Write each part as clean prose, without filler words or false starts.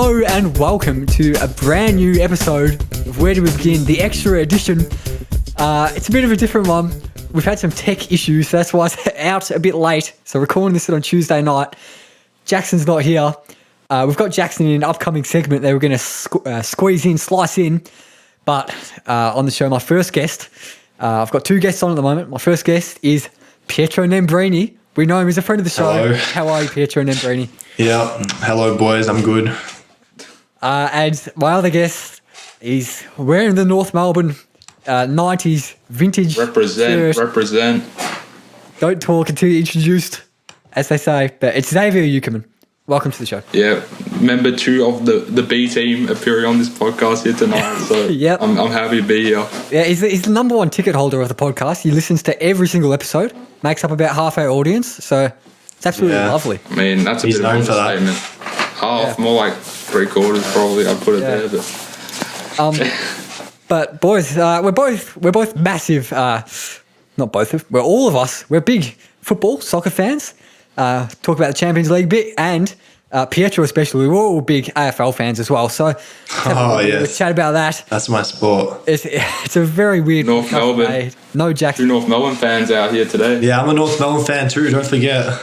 Hello and welcome to a brand new episode of Where Do We Begin, the extra edition. It's a bit of a different one. We've had some tech issues, so that's why it's out a bit late. So recording this on Tuesday night. Jackson's not here. We've got Jackson in an upcoming segment that we're going to slice in. But on the show, my first guest, I've got two guests on at the moment. My first guest is Pietro Nembrini. We know him as a friend of the show. Hello. How are you, Pietro Nembrini? Yeah. Hello, boys. I'm good. And my other guest, he's wearing the North Melbourne 90s vintage Represent. Don't talk until you're introduced, as they say. But it's Xavier Eukerman. Welcome to the show. Yeah, member 2 of the B team appearing on this podcast here tonight. So Yep. I'm happy to be here. Yeah, he's the number one ticket holder of the podcast. He listens to every single episode, makes up about half our audience. So it's absolutely lovely. I mean, that's a He's bit of known an for that. understatement. Half, more like 3/4 probably. I'd put it there. But boys, we're both massive. We're all of us. We're big football, soccer fans. Talk about the Champions League bit, and Pietro especially. We're all big AFL fans as well. So let's chat about that. That's my sport. It's a very weird North Melbourne. No Jackson. 2 North Melbourne fans out here today. Yeah, I'm a North Melbourne fan too. Don't forget.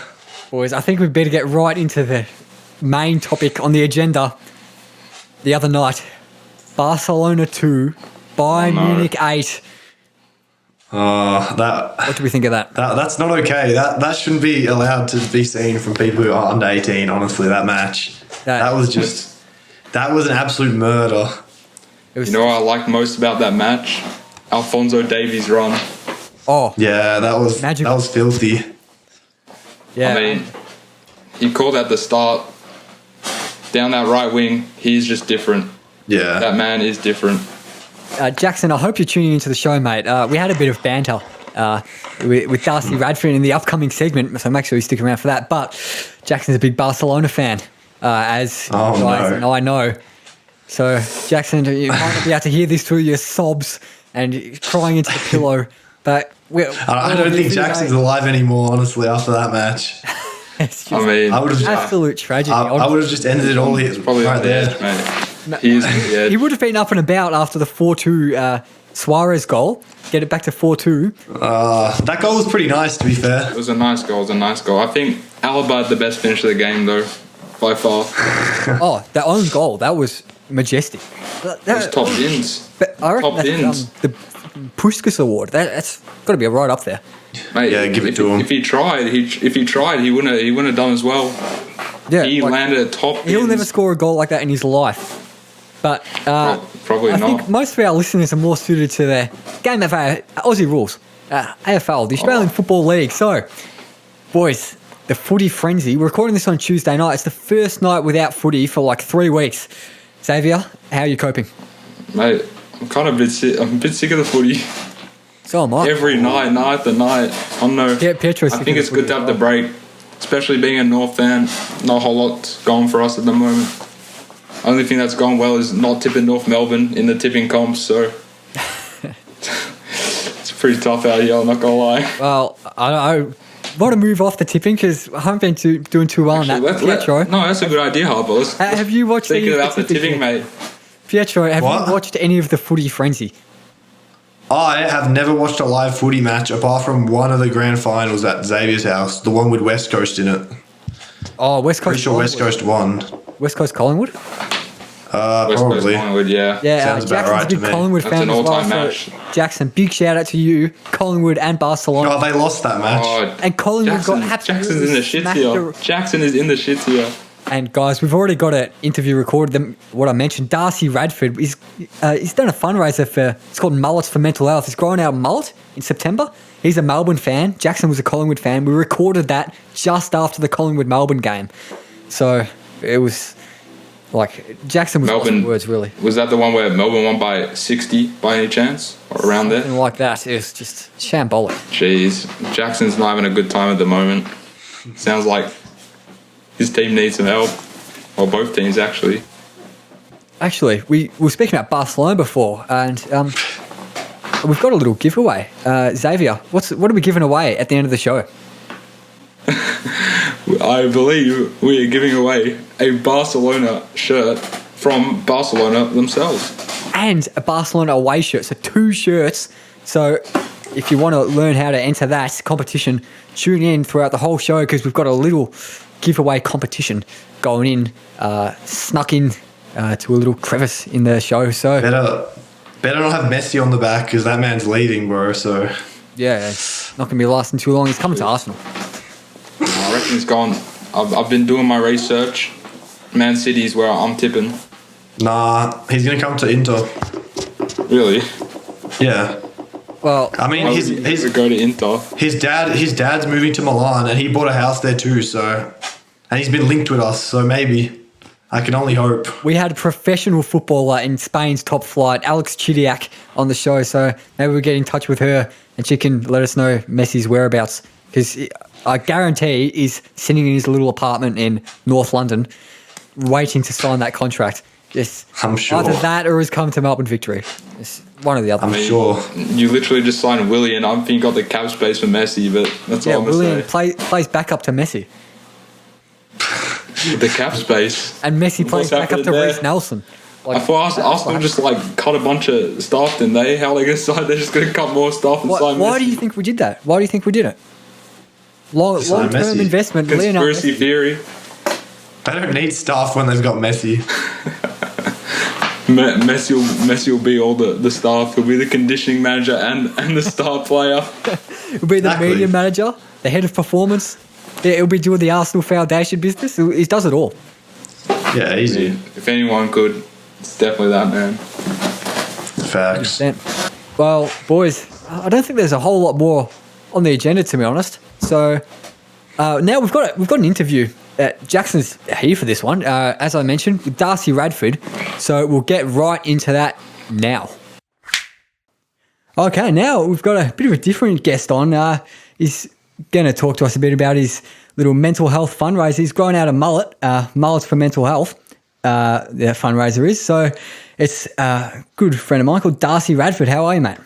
Boys, I think we'd better get right into the main topic on the agenda. The other night, Barcelona 2, Bayern Munich 8. What do we think of that? That's not okay. That shouldn't be allowed to be seen from people who are under 18. Honestly, that match. That was an absolute murder. You know what I like most about that match? Alphonso Davies' run. Oh, Yeah, that was Magical. That was filthy. yeah. I mean, he called at the start. Down that right wing, he's just different. Yeah. That man is different. Jackson, I hope you're tuning into the show, mate. We had a bit of banter with Darcy Radford in the upcoming segment, so make sure you stick around for that. But Jackson's a big Barcelona fan, as guys and I know. So, Jackson, you might not be able to hear this through your sobs and crying into the pillow, but I don't think Jackson's alive anymore, honestly, after that match. it's just I mean, I would have absolute tragedy. I would have just ended it all here, probably right on the there. edge, mate. He is on the edge. He would have been up and about after the 4-2 Suarez goal. Get it back to 4-2. That goal was pretty nice, to be fair. It was a nice goal. I think Alaba had the best finish of the game, though, by far. Oh, that own goal, that was majestic. It was top bins. But I reckon Top bins. that's the Puskas Award. That's got to be right up there. Mate, Yeah, give it to him. If he tried, he wouldn't have done as well. Yeah, He landed at top bins. He'll never score a goal like that in his life. But Probably I not. think most of our listeners are more suited to the game of Aussie rules, AFL, the Australian Football League. So, boys, the footy frenzy. We're recording this on Tuesday night. It's the first night without footy for like 3 weeks. Xavier, how are you coping? Mate, I'm kind of a bit sick of the footy. So am I. Every night after night. I don't know. Yeah, Pietro's I sick think of it's the good footy to have as the break, especially being a North fan. Not a whole lot going for us at the moment. Only thing that's gone well is not tipping North Melbourne in the tipping comps, so it's pretty tough out here, I'm not gonna lie. Well, I want to move off the tipping because I haven't been doing too well on that. Pietro, No, that's a good idea, Harper. have you watched any Thinking of about the tipping, mate. Pietro, have What? you watched any of the footy frenzy? I have never watched a live footy match apart from one of the grand finals at Xavier's house, the one with West Coast in it. Oh, West Coast. Pretty sure West Coast won. West Coast Collingwood. West Coast Probably. Collingwood, yeah. Yeah, Sounds about Jackson's right a big to me. Collingwood That's fan an as well. all-time So match. Jackson, big shout out to you, Collingwood and Barcelona. Oh, they lost that match. Oh, And Collingwood got absolutely Jackson's in the shits smacked here. Jackson is in the shits here. And guys, we've already got an interview recorded. What I mentioned, Darcy Radford, he's done a fundraiser it's called Mullets for Mental Health. He's growing out a mullet in September. He's a Melbourne fan. Jackson was a Collingwood fan. We recorded that just after the Collingwood-Melbourne game. So it was like Jackson was lost for words, really. Was that the one where Melbourne won by 60 by any chance? Or around there? Something like that. It was just shambolic. Jeez. Jackson's not having a good time at the moment. Sounds like his team needs some help. Or both teams, actually. Actually, we were speaking about Barcelona before, and we've got a little giveaway. Xavier, what are we giving away at the end of the show? I believe we are giving away a Barcelona shirt from Barcelona themselves. And a Barcelona away shirt, so 2 shirts. So if you want to learn how to enter that competition, tune in throughout the whole show because we've got a little giveaway competition going in, snuck in to a little crevice in the show. So better not have Messi on the back because that man's leaving, bro. So yeah, it's not going to be lasting too long. He's coming to Arsenal. I reckon he's gone. I've been doing my research. Man City is where I'm tipping. Nah, he's gonna come to Inter. Really? Yeah. Well, I mean, he's a go to Inter. His dad's moving to Milan, and he bought a house there too. So, and he's been linked with us. So maybe, I can only hope. we had a professional footballer in Spain's top flight, Alex Chidiac, on the show. So maybe we'll get in touch with her and she can let us know Messi's whereabouts. Because I guarantee he's sitting in his little apartment in North London waiting to sign that contract. Yes, I'm sure. Either that or he's come to Melbourne victory. It's one or the other. I'm sure. You literally just signed Willie, and I think you got the cap space for Messi, but that's all I'm going to say. plays back up to Messi. The cap space. And Messi plays back up to Reece Nelson. I thought Arsenal just cut a bunch of staff, didn't they? How are they going to sign? They're just going to cut more staff and sign Messi. Why do you think we did that? Why do you think we did it? Long-term investment. Conspiracy theory. They don't need staff when they've got Messi. Messi will be all the staff. He'll be the conditioning manager and the star player. He'll be the media manager, the head of performance. He'll be doing the Arsenal Foundation business. He does it all. Yeah, easy. If anyone could, it's definitely that man. Facts. Well, boys, I don't think there's a whole lot more on the agenda, to be honest. So now we've got an interview. Jackson's here for this one, as I mentioned, with Darcy Radford. So we'll get right into that now. Okay, now we've got a bit of a different guest on. He's going to talk to us a bit about his little mental health fundraiser. He's grown out a mullet, Mullets for Mental Health, the fundraiser is. So it's a good friend of mine called Darcy Radford. How are you, mate?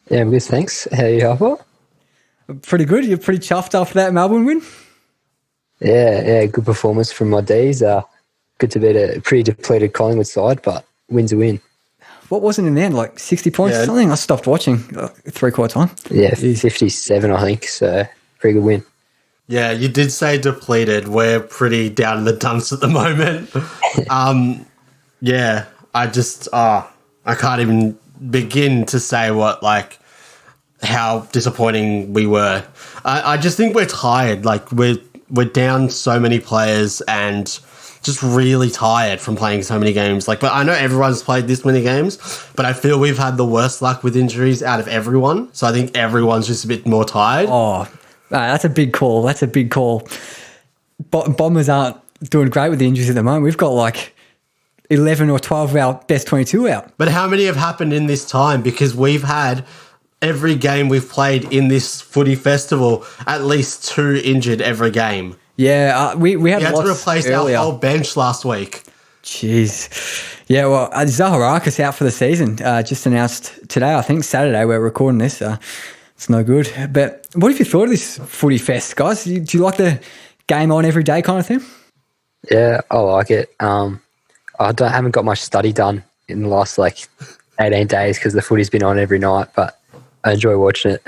Yeah, I'm good, thanks. How are you, Harper? Pretty good. You're pretty chuffed after that Melbourne win? Yeah, good performance from my D's. Good to beat a pretty depleted Collingwood side, but win's a win. What was it in the end, like 60 points or something? I stopped watching three-quarter time. Yeah, 57, I think, so pretty good win. Yeah, you did say depleted. We're pretty down in the dumps at the moment. Yeah, I can't even begin to say how disappointing we were. I just think we're tired. Like, we're down so many players and just really tired from playing so many games. But I know everyone's played this many games, but I feel we've had the worst luck with injuries out of everyone. So I think everyone's just a bit more tired. Oh, that's a big call. Bombers aren't doing great with the injuries at the moment. We've got 11 or 12 of our best 22 out. But how many have happened in this time? Because we've had every game we've played in this footy festival, at least 2 injured every game. Yeah, we had to replace earlier. Our whole bench last week. Jeez. Yeah, well, Zaharakis out for the season. Just announced today, I think, Saturday, we're recording this. It's no good. But what have you thought of this footy fest, guys? Do you like the game on every day kind of thing? Yeah, I like it. I haven't got much study done in the last 18 days because the footy's been on every night, but I enjoy watching it.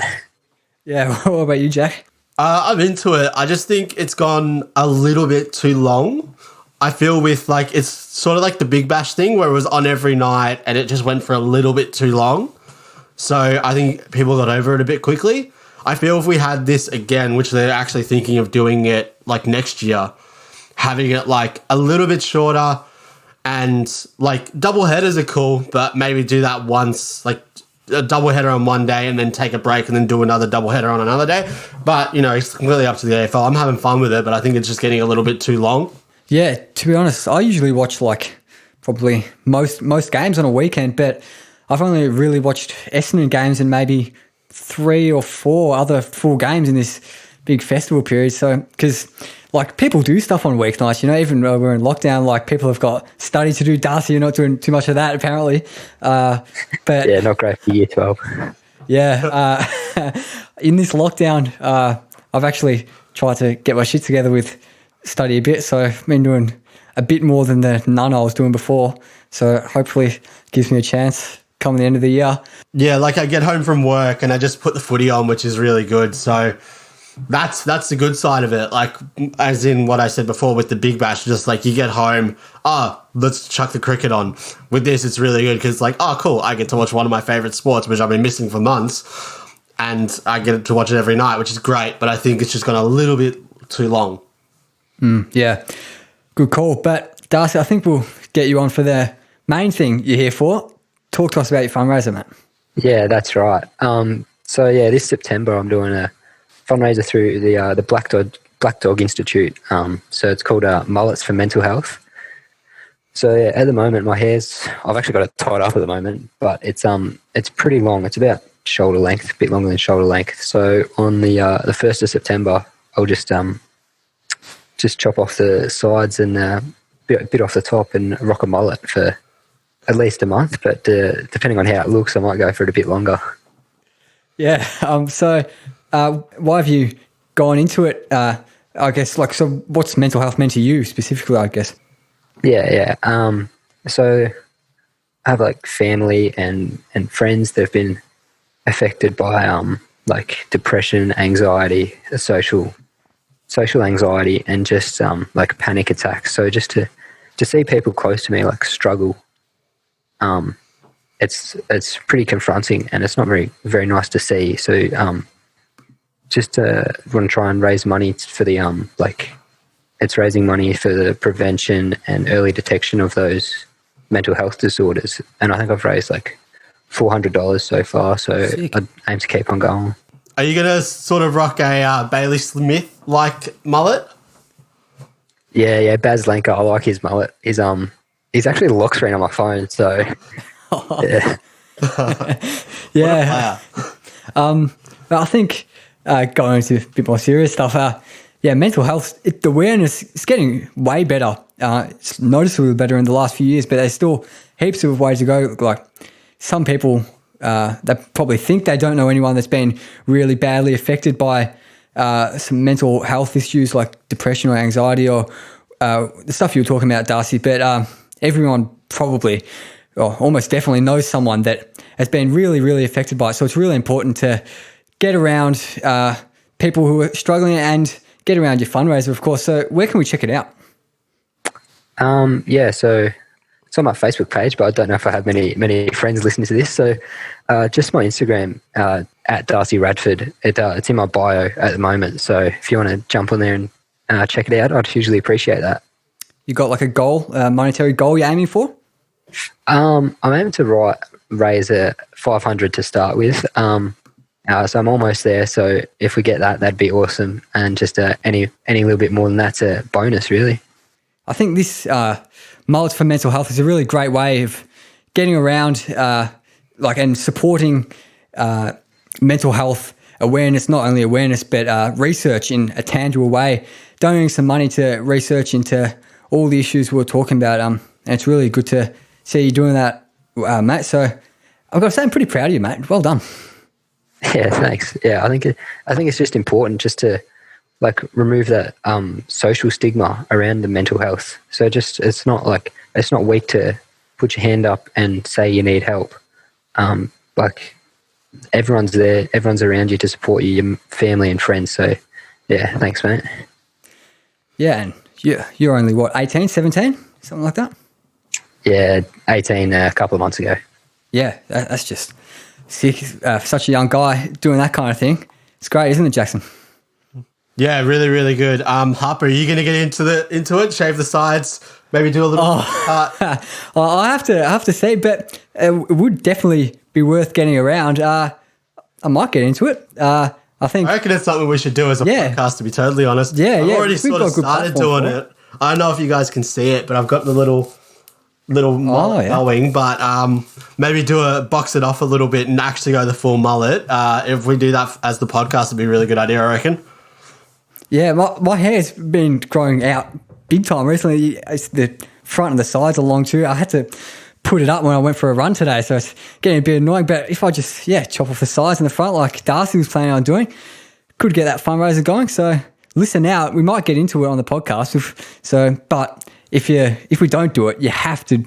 Yeah, what about you, Jack? I'm into it. I just think it's gone a little bit too long. I feel with it's sort of like the Big Bash thing where it was on every night and it just went for a little bit too long. So I think people got over it a bit quickly. I feel if we had this again, which they're actually thinking of doing it next year, having it a little bit shorter and double headers are cool, but maybe do that once, a double header on one day and then take a break and then do another double header on another day. But, it's completely up to the AFL. I'm having fun with it, but I think it's just getting a little bit too long. Yeah, to be honest, I usually watch probably most games on a weekend, but I've only really watched Essendon games and maybe 3 or 4 other full games in this big festival period. So, because people do stuff on weeknights, even though we're in lockdown, people have got study to do. Darcy, you're not doing too much of that apparently. But yeah, not great for year 12. Yeah. In this lockdown, I've actually tried to get my shit together with study a bit. So I've been doing a bit more than the none I was doing before. So hopefully it gives me a chance come the end of the year. Yeah, like I get home from work and I just put the footy on, which is really good. So that's the good side of it. Like, as in what I said before with the Big Bash, just like you get home, let's chuck the cricket on. With this, it's really good because like, cool, I get to watch one of my favorite sports, which I've been missing for months, and I get to watch it every night, which is great. But I think it's just gone a little bit too long. Yeah, good call. But Darcy, I think we'll get you on for the main thing you're here for. Talk to us about your fundraiser, mate. Yeah, that's right. So yeah, this September I'm doing a fundraiser through the Black Dog Institute. So it's called Mullets for Mental Health. So yeah, at the moment I've actually got it tied up at the moment, but it's pretty long. It's about shoulder length, a bit longer than shoulder length. So on the 1st of September, I'll just chop off the sides and bit off the top and rock a mullet for at least a month. But depending on how it looks, I might go for it a bit longer. Yeah. So why have you gone into it? I guess so what's mental health meant to you specifically, I guess? Yeah. So I have like family and friends that have been affected by like depression, anxiety, social anxiety, and just like panic attacks. So just to see people close to me like struggle, it's pretty confronting, and it's not very nice to see. So just want to try and raise money for the it's raising money for the prevention and early detection of those mental health disorders. And I think I've raised like $400 so far. So I aim to keep on going. Are you going to sort of rock a Bailey Smith-like mullet? Yeah, Baz Lenker. I like his mullet. He's actually the lock screen on my phone. So yeah. Yeah. But I think going into a bit more serious stuff, mental health, the awareness is getting way better. It's noticeably better in the last few years, but there's still heaps of ways to go. Like some people, they probably think they don't know anyone that's been really badly affected by some mental health issues like depression or anxiety or the stuff you were talking about, Darcy. But everyone probably or almost definitely knows someone that has been really, really affected by it. So it's really important to get around people who are struggling and get around your fundraiser, of course. So where can we check it out? So it's on my Facebook page, but I don't know if I have many friends listening to this. So just my Instagram, at Darcy Radford. It's in my bio at the moment. So if you want to jump on there and check it out, I'd hugely appreciate that. You got like a goal, a monetary goal you're aiming for? I'm aiming to raise a 500 to start with. So I'm almost there. So if we get that, that'd be awesome. And just any little bit more than that's a bonus, really. I think this Mullets for Mental Health is a really great way of getting around and supporting mental health awareness, not only awareness, but research in a tangible way, donating some money to research into all the issues we're talking about. And it's really good to see you doing that, mate. So I've got to say, I'm pretty proud of you, mate. Well done. Yeah, thanks. Yeah, I think it's just important just to remove that social stigma around the mental health. So just it's not weak to put your hand up and say you need help. Everyone's there, everyone's around you to support you, your family and friends. So yeah, thanks, mate. Yeah, and you're only 18, 17, something like that? Yeah, 18 a couple of months ago. Yeah, that's just sick. Such a young guy doing that kind of thing. It's great, isn't it, Jackson? Yeah, really, really good. Harper, are you going to get into it? Shave the sides, maybe do a little. Well, I have to say, but it would definitely be worth getting around. I might get into it. I reckon it's something we should do as a podcast, to be totally honest. Yeah, I've already sort of started doing it. I don't know if you guys can see it, but I've got the little mullet going, but maybe box it off a little bit and actually go the full mullet. If we do that as the podcast, it'd be a really good idea, I reckon. Yeah, my hair's been growing out big time recently. It's the front and the sides are long too. I had to put it up when I went for a run today, so it's getting a bit annoying. But if I just chop off the sides and the front like Darcy was planning on doing, could get that fundraiser going. So listen out. We might get into it on the podcast. But if we don't do it, you have to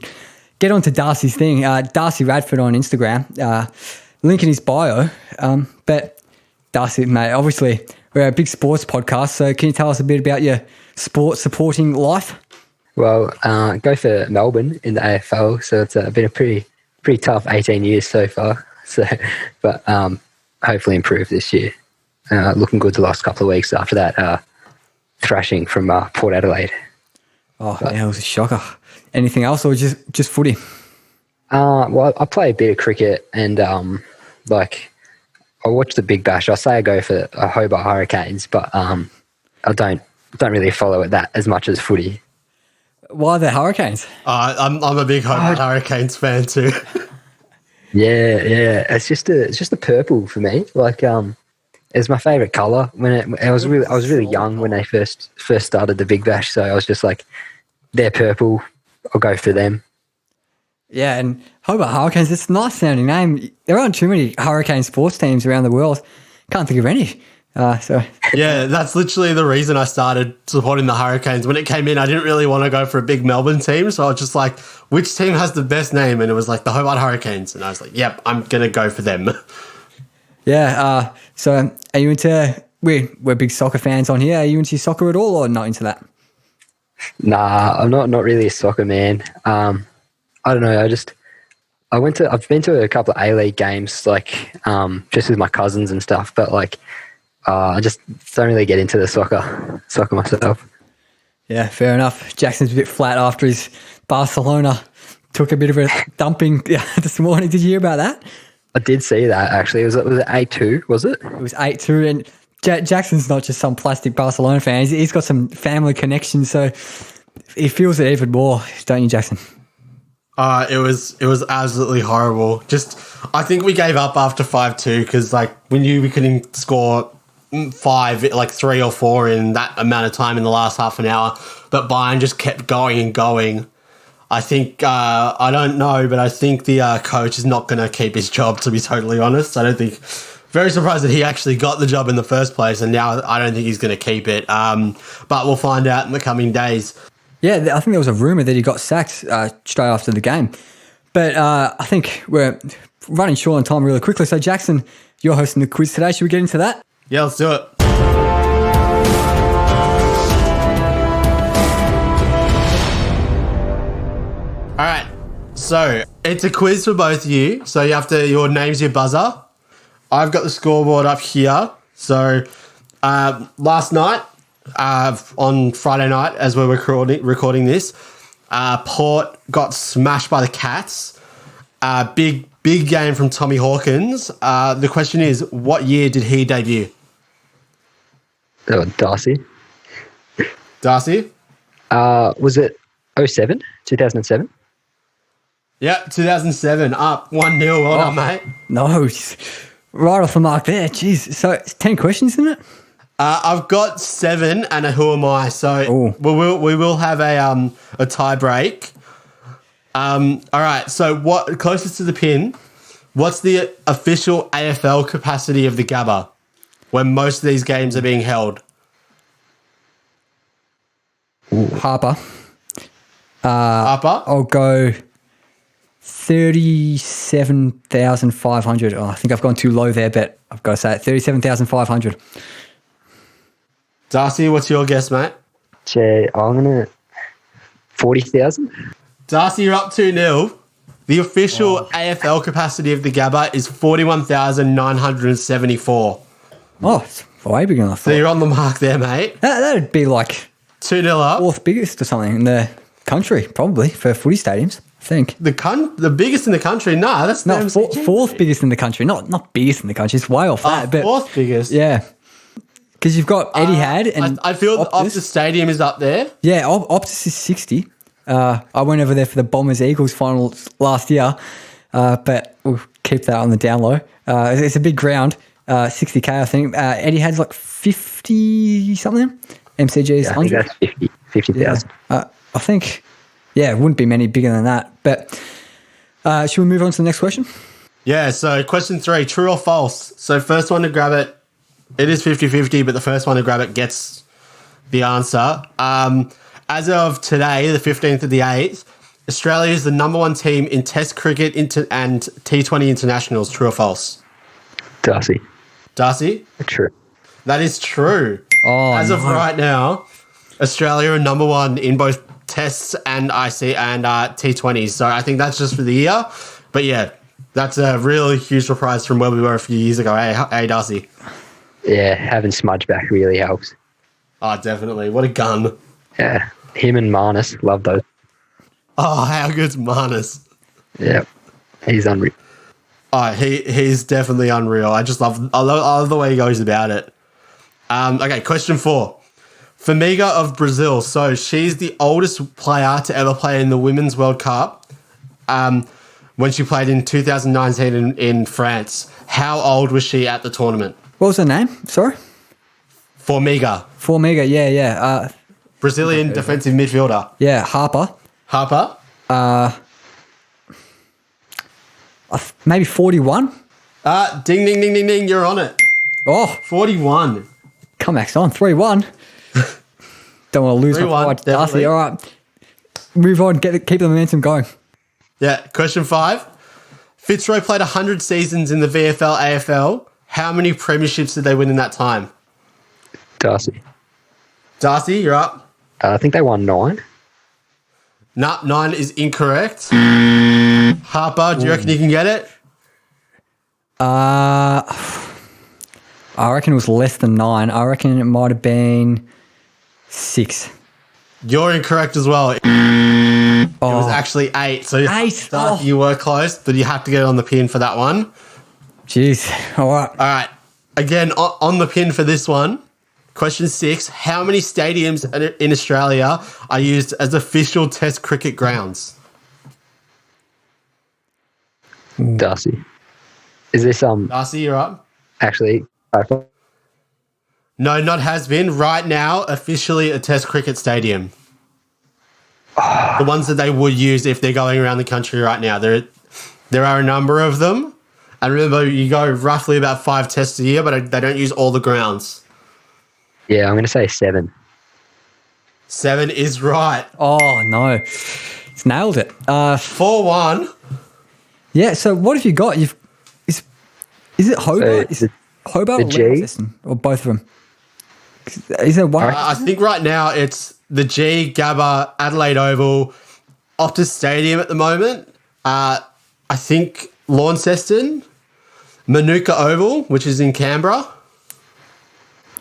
get onto Darcy's thing. Darcy Radford on Instagram. Link in his bio. But Darcy, mate, obviously we're a big sports podcast. So can you tell us a bit about your sports supporting life? Well, go for Melbourne in the AFL. So it's been a pretty tough 18 years so far. So, but hopefully improve this year. Looking good the last couple of weeks after that thrashing from Port Adelaide. Oh, yeah, it was a shocker. Anything else or just footy? Well, I play a bit of cricket and I watch the Big Bash. I say I go for Hobart Hurricanes, but I don't really follow it that as much as footy. Why the Hurricanes? I'm a big Hobart Hurricanes fan too. Yeah. It's just the purple for me. It's my favourite colour. I was really young when they first started the Big Bash, so I was just like, they're purple, I'll go for them. Yeah, and Hobart Hurricanes, it's a nice sounding name. There aren't too many Hurricane sports teams around the world. Can't think of any. Yeah, that's literally the reason I started supporting the Hurricanes. When it came in, I didn't really want to go for a big Melbourne team, so I was just like, which team has the best name? And it was like the Hobart Hurricanes. And I was like, yep, I'm going to go for them. Yeah, so are you into... We're big soccer fans on here. Are you into soccer at all or not into that? Nah, I'm not really a soccer man. I don't know, I've been to a couple of A-League games, just with my cousins and stuff, but I just don't really get into the soccer myself. Yeah, fair enough. Jackson's a bit flat after his Barcelona took a bit of a dumping this morning. Did you hear about that? I did see that, actually. Was it 8-2, was it? It was 8-2, and Jackson's not just some plastic Barcelona fan. He's got some family connections, so he feels it even more, don't you, Jackson? It was absolutely horrible. I think we gave up after 5-2 because we knew we couldn't score 3 or 4 in that amount of time in the last half an hour, but Bayern just kept going and going. I think, I don't know, but I think the coach is not going to keep his job, to be totally honest. I don't think, very surprised that he actually got the job in the first place, and now I don't think he's going to keep it. But we'll find out in the coming days. Yeah, I think there was a rumour that he got sacked straight after the game. But I think we're running short on time really quickly. So, Jackson, you're hosting the quiz today. Should we get into that? Yeah, let's do it. All right, so it's a quiz for both of you. So your name's your buzzer. I've got the scoreboard up here. So last night, on Friday night, as we're recording this, Port got smashed by the Cats. Big game from Tommy Hawkins. The question is, what year did he debut? Oh, Darcy. Darcy? Was it 2007? Yeah, 2007, up 1-0. Well done, mate. No, right off the mark there. Jeez. So it's 10 questions, isn't it? I've got 7 and a who am I. So we will have a tie break. All right. So what closest to the pin? What's the official AFL capacity of the Gabba when most of these games are being held? Harper. Harper? I'll go 37,500. Oh, I think I've gone too low there, but I've got to say it. 37,500. Darcy, what's your guess, mate? I'm going to 40,000. Darcy, you're up 2-0. The official AFL capacity of the Gabba is 41,974. Oh, it's way bigger than I thought. So you're on the mark there, mate. That'd be like 2-0 up. 4th biggest or something in the country, probably, for footy stadiums, I think. The biggest in the country? Nah, that's No, the fourth biggest in the country. Not biggest in the country. It's way off that. But 4th biggest? Yeah. Because you've got Etihad and I feel Optus. Optus Stadium is up there. Yeah, Optus is 60. I went over there for the Bombers-Eagles final last year, but we'll keep that on the down low. It's a big ground, 60K, I think. Etihad's like 50-something. MCG is 100. I think that's 50,000. I think, it wouldn't be many bigger than that. But should we move on to the next question? Yeah, so question 3, true or false? So first one to grab it, It is 50-50, but the first one to grab it gets the answer. As of today, the 15th of the 8th, Australia is the number one team in Test cricket and T20 internationals. True or false? Darcy. Darcy? True. That is true. Oh, As of right now, Australia are number one in both Tests and IC and T20s. So I think that's just for the year. But yeah, that's a really huge surprise from where we were a few years ago. Hey, Darcy. Yeah, having Smudge back really helps. Oh, definitely. What a gun. Yeah, him and Marnus, love those. Oh, how good's Marnus? Yeah, he's unreal. Oh, he's definitely unreal. I love the way he goes about it. Okay, question 4. Formiga of Brazil. So she's the oldest player to ever play in the Women's World Cup when she played in 2019 in France. How old was she at the tournament? What was her name? Sorry? Formiga. Yeah. Brazilian defensive midfielder. Yeah, Harper. Harper? Maybe 41? Ding, ding, ding, ding, ding. You're on it. Oh, 41. comebacks on. 3-1. Don't want to lose my 3-1, pride. Darcy, definitely. all right. Move on. Keep the momentum going. Yeah, question 5. Fitzroy played 100 seasons in the VFL, AFL. How many premierships did they win in that time? Darcy. Darcy, you're up. I think they won 9. No, 9 is incorrect. Harper, do you reckon you can get it? I reckon it was less than 9. I reckon it might have been 6. You're incorrect as well. It was actually 8. So 8. Darcy, Oh. you were close, but you have to get it on the pin for that one. Jeez. All right. All right. Again, on the pin for this one. Question 6. How many stadiums in Australia are used as official Test cricket grounds? Darcy. Is this Darcy, you're up. actually? No, not has been. Right now, officially a Test cricket stadium. The ones that they would use if they're going around the country right now. There are a number of them. And remember, you go roughly about 5 tests a year, but they don't use all the grounds. Yeah, I'm going to say 7. 7 is right. Oh, no. It's nailed it. 4-1. Yeah, so what have you got? Is it Hobart? So Is it Hobart the or G? Launceston? Or both of them? Is there one? I think right now it's the G, Gabba, Adelaide Oval, Optus Stadium at the moment. I think Launceston, Manuka Oval, which is in Canberra.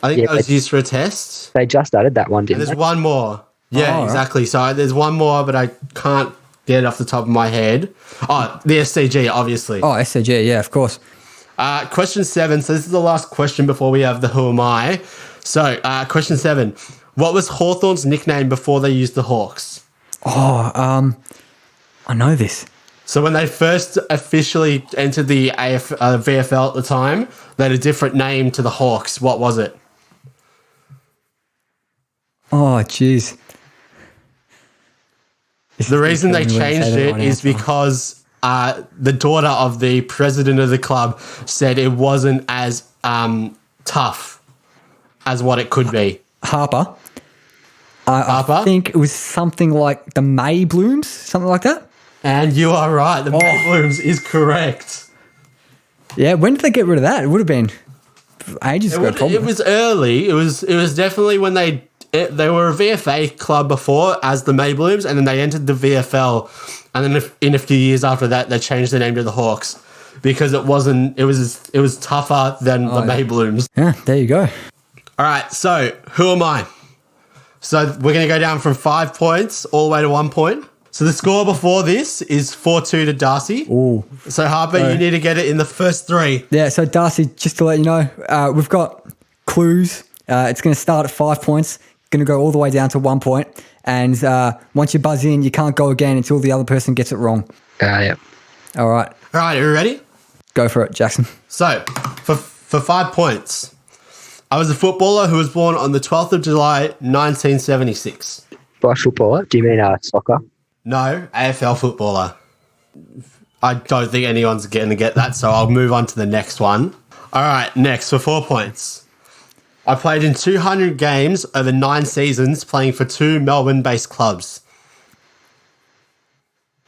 I think Yeah, that was used for a test. They just added that one, And didn't there's they? one more. Yeah, Oh, exactly. So there's one more, but I can't get it off the top of my head. Oh, the SCG, obviously. Oh, SCG, yeah, of course. Question 7. So this is the last question before we have the Who Am I. So question 7. What was Hawthorn's nickname before they used the Hawks? Oh, I know this. So when they first officially entered the VFL at the time, they had a different name to the Hawks. What was it? Oh, jeez. The reason they Tell me when to changed say that it right is now. because the daughter of the president of the club said it wasn't as tough as what it could be. Harper. Harper? I think it was something like the May Blooms, something like that. And you are right. The May Blooms is correct. Yeah, when did they get rid of that? It would have been ages ago, probably. It was early. It was definitely when they were a VFA club before as the May Blooms, and then they entered the VFL, and then in a few years after that, they changed the name to the Hawks because it was tougher than the May Blooms. Yeah, there you go. All right, so who am I? So we're going to go down from 5 points all the way to 1 point. So the score before this is 4-2 to Darcy. Ooh. So Harper, you need to get it in the first 3. Yeah, so Darcy, just to let you know, we've got clues. It's going to start at 5 points, going to go all the way down to 1 point. And once you buzz in, you can't go again until the other person gets it wrong. Yeah. All right, All right, are you ready? go for it, Jackson. So for 5 points, I was a footballer who was born on the 12th of July, 1976. By footballer, do you mean soccer? No, AFL footballer. I don't think anyone's going to get that, so I'll move on to the next one. All right, next for 4 points. I played in 200 games over 9 seasons, playing for 2 Melbourne-based clubs.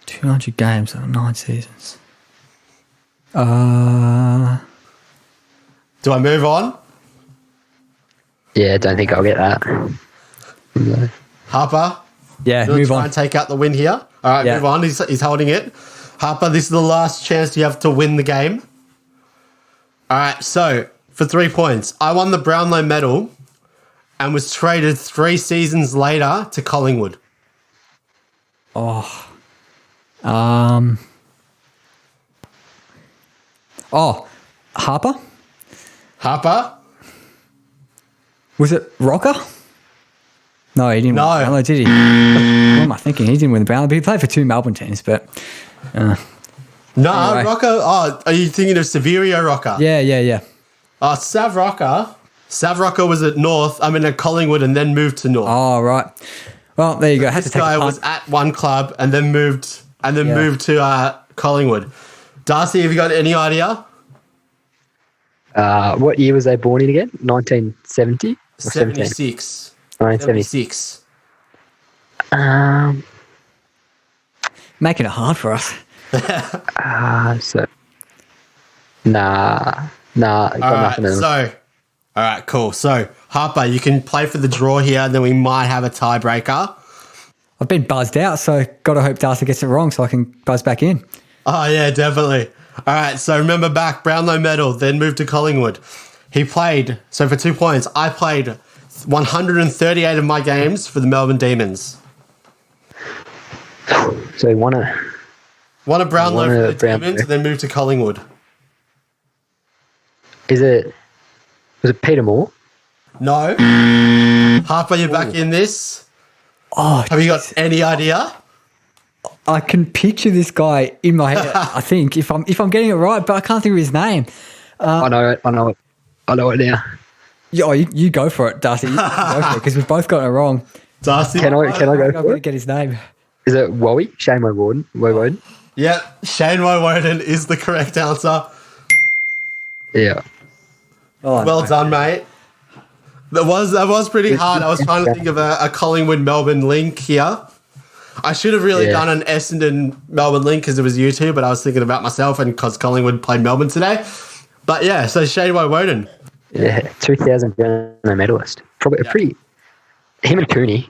200 games over 9 seasons. Do I move on? Yeah, don't think I'll get that. No. Harper? Yeah, You want to move try on. and take out the win here? All right, Yeah. move on. He's holding it. Harper, this is the last chance you have to win the game. All right, so for 3 points, I won the Brownlow medal and was traded 3 seasons later to Collingwood. Harper? Harper? Was it Rocker? No, he didn't No. win the Brownlow, did he? What am I thinking? He didn't win the Brownlow, but he played for 2 Melbourne teams, but... No, Anyway. Rocker. Oh, are you thinking of Severio Rocker? Yeah. Sav Rocker. Sav Rocker was at Collingwood and then moved to North. Oh, right. Well, there you go. Had to This take a guy punt. was at one club and then moved to Collingwood. Darcy, have you got any idea? What year was they born in again? 1970? Or 17? 76. 1976. 76. Making it hard for us. So... Nah, got nothing else. All right, cool. So, Harper, you can play for the draw here, and then we might have a tiebreaker. I've been buzzed out, so got to hope Darcy gets it wrong so I can buzz back in. Oh, yeah, definitely. All right, so remember back, Brownlow medal, then moved to Collingwood. He played, so for 2 points, I played 138 of my games for the Melbourne Demons. So he won a... Won a Brownlow Won for a the Brownlow. Demons, then moved to Collingwood. Was it Peter Moore? No. Harper, you're back in this. Oh, Have you got any idea? I can picture this guy in my head. I think if I'm getting it right, but I can't think of his name. I know it now. You go for it, Darcy. You go for it because we've both gotten it wrong. Darcy? Can I I'm go going for to it? get his name. Is it Wowie? Shane Woden? Yep, Shane Woden is the correct answer. Yeah. Oh, Well no. done, mate. That was pretty hard. I was trying to think of a Collingwood Melbourne link here. I should have really done an Essendon Melbourne link because it was you two, but I was thinking about myself and because Collingwood played Melbourne today. But yeah, so Shane Woden. Yeah, 2000 Brownlow medalist. Probably a pretty... Him and Cooney,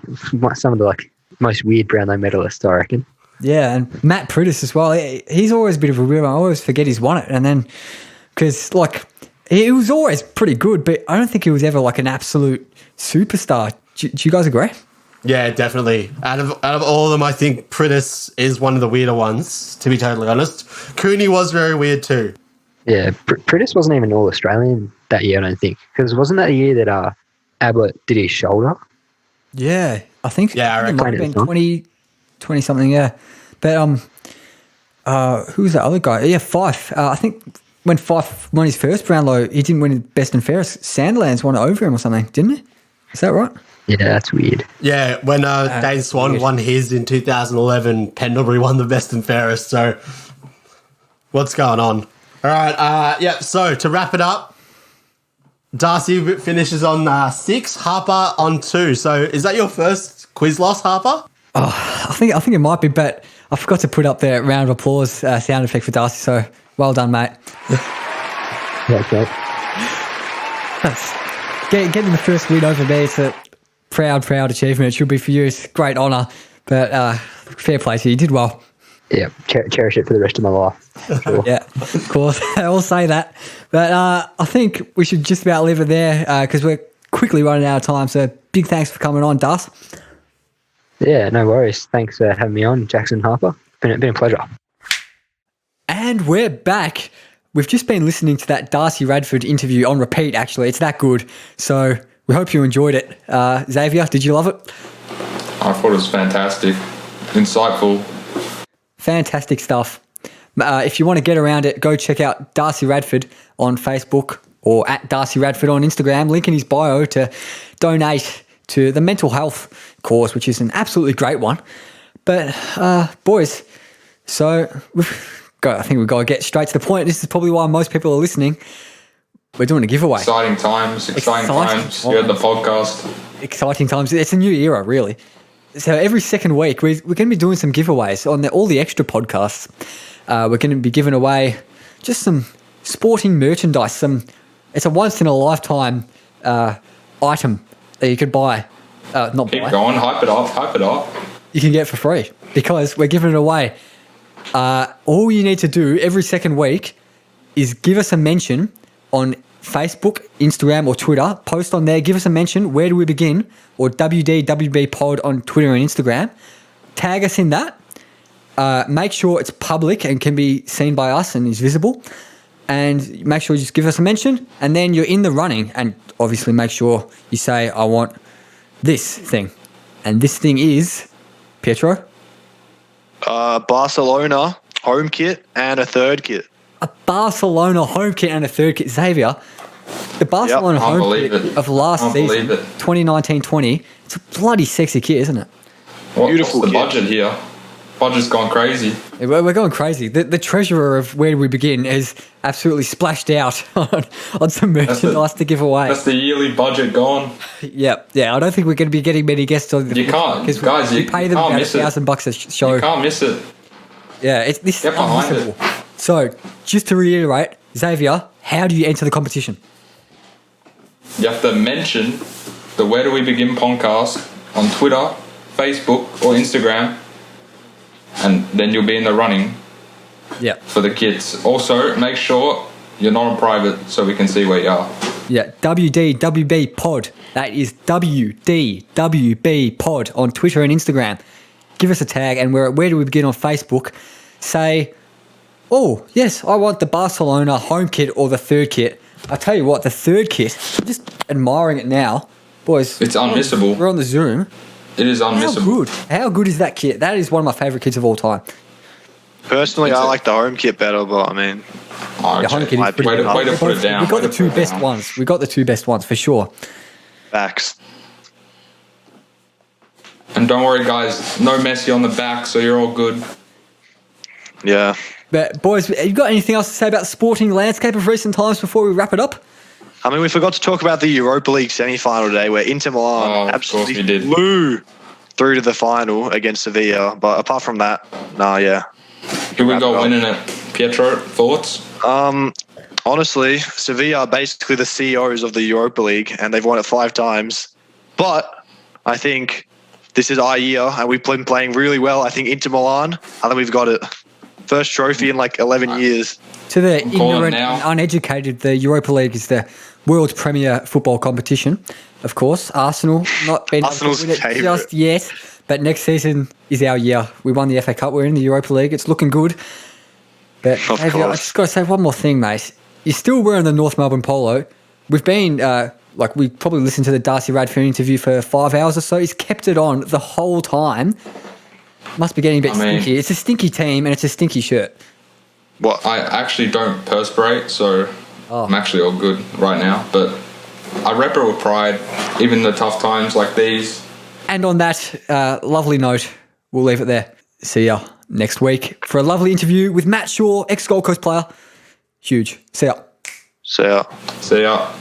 some of the most weird Brownlow medalists, I reckon. Yeah, and Matt Prudis as well. He's always a bit of a weird one. I always forget he's won it. And then, because, he was always pretty good, but I don't think he was ever, an absolute superstar. Do you guys agree? Yeah, definitely. Out of all of them, I think Pritis is one of the weirder ones, to be totally honest. Cooney was very weird too. Yeah, Prudis wasn't even All-Australian that year, I don't think. Because wasn't that the year that Ablett did his shoulder? Yeah, I think. Yeah, I it might have been reckon. 20 something, yeah. But who was the other guy? Yeah, Fife. I think when Fife won his first Brownlow, he didn't win best and fairest. Sandlands won it over him or something, didn't he? Is that right? Yeah, that's weird. Yeah, when Dane Swan weird. won his in 2011, Pendlebury won the best and fairest. So, what's going on? All right, so to wrap it up, Darcy finishes on 6, Harper on 2. So, is that your first quiz loss, Harper? I think it might be, but I forgot to put up the round of applause sound effect for Darcy. So well done, mate. Yeah, great. Getting the first win over me, it's a proud achievement. It should be for you. It's a great honour, but fair play to you. You did well. Yeah, cherish it for the rest of my life. Sure. Yeah, of course. I'll say that. But I think we should just about leave it there because we're quickly running out of time. So big thanks for coming on, Dust. Yeah, no worries. Thanks for having me on, Jackson Harper. Been a pleasure. And we're back. We've just been listening to that Darcy Radford interview on repeat, actually. It's that good. So we hope you enjoyed it. Xavier, did you love it? I thought it was fantastic, insightful. Fantastic stuff. If you want to get around it, go check out Darcy Radford on Facebook or at Darcy Radford on Instagram. Link in his bio to donate to the mental health cause, which is an absolutely great one. But, boys, so I think we've got to get straight to the point. This is probably why most people are listening. We're doing a giveaway. Exciting times. Exciting times. You're at the podcast. Exciting times. It's a new era, really. So every second week, we're going to be doing some giveaways on all the extra podcasts. We're going to be giving away just some sporting merchandise. It's a once-in-a-lifetime item that you could buy. Keep going. Hype it up. You can get for free because we're giving it away. All you need to do every second week is give us a mention on Facebook, Instagram, or Twitter. Post on there. Give us a mention. Where do we begin? Or WDWB pod on Twitter and Instagram. Tag us in that. Make sure it's public and can be seen by us and is visible. And make sure you just give us a mention. And then you're in the running. And obviously make sure you say, I want this thing. And this thing is, Pietro? Barcelona home kit and a third kit. A Barcelona home kit and a third kit. Xavier, the Barcelona home kit of last season, 2019-20, it's a bloody sexy kit, isn't it? Beautiful what's the kit. budget here? Budget's gone crazy. We're going crazy. The treasurer of Where Do We Begin has absolutely splashed out on some merchandise to give away. That's the yearly budget gone. Yeah. I don't think we're going to be getting many guests on the You can't. because Guys, we you pay them can't about miss it. $1,000 a show. You can't miss it. Yeah, this Get is behind it. unmissable. So, just to reiterate, Xavier, how do you enter the competition? You have to mention the Where Do We Begin podcast on Twitter, Facebook, or Instagram, and then you'll be in the running Yeah. for the kids. Also, make sure you're not on private so we can see where you are. Yeah, WDWB pod. That is WDWB pod on Twitter and Instagram. Give us a tag, and we're at Where Do We Begin on Facebook. Say, oh, yes, I want the Barcelona home kit or the third kit. I tell you what, the third kit, I'm just admiring it now. Boys, It's unmissable. We're on the Zoom. It is unmissable. How good is that kit? That is one of my favourite kits of all time. Personally, I like the home kit better, but I mean, Oh, The home kit is pretty way to good. put it down. We got Way the to two put it best down. ones. We got the two best ones for sure. facts. And don't worry, guys, no Messi on the back, so you're all good. Yeah. But boys, have you got anything else to say about the sporting landscape of recent times before we wrap it up? I mean, we forgot to talk about the Europa League semi-final today, where Inter Milan Of course we absolutely did. flew through to the final against Sevilla. But apart from that, yeah. Who we Wrap it got up. winning it? Pietro, thoughts? Honestly, Sevilla are basically the CEOs of the Europa League, and they've won it 5 times. But I think this is our year, and we've been playing really well. I think Inter Milan, I think we've got it. First trophy in like 11 years. To the I'm calling ignorant now. and uneducated, the Europa League is the world's premier football competition. Of course, Arsenal not been able to Arsenal's win it favourite. just yet, but next season is our year. We won the FA Cup. We're in the Europa League. It's looking good. But Of Xavier, I course. just got to say one more thing, mate. You're still wearing the North Melbourne polo. We've been we probably listened to the Darcy Radford interview for 5 hours or so. He's kept it on the whole time. Must be getting a bit stinky. It's a stinky team and it's a stinky shirt. What? I actually don't perspirate, so Oh. I'm actually all good right now. But I rep it with pride, even in the tough times like these. And on that lovely note, we'll leave it there. See ya next week for a lovely interview with Matt Shaw, ex-Gold Coast player. Huge. See ya. So, See ya.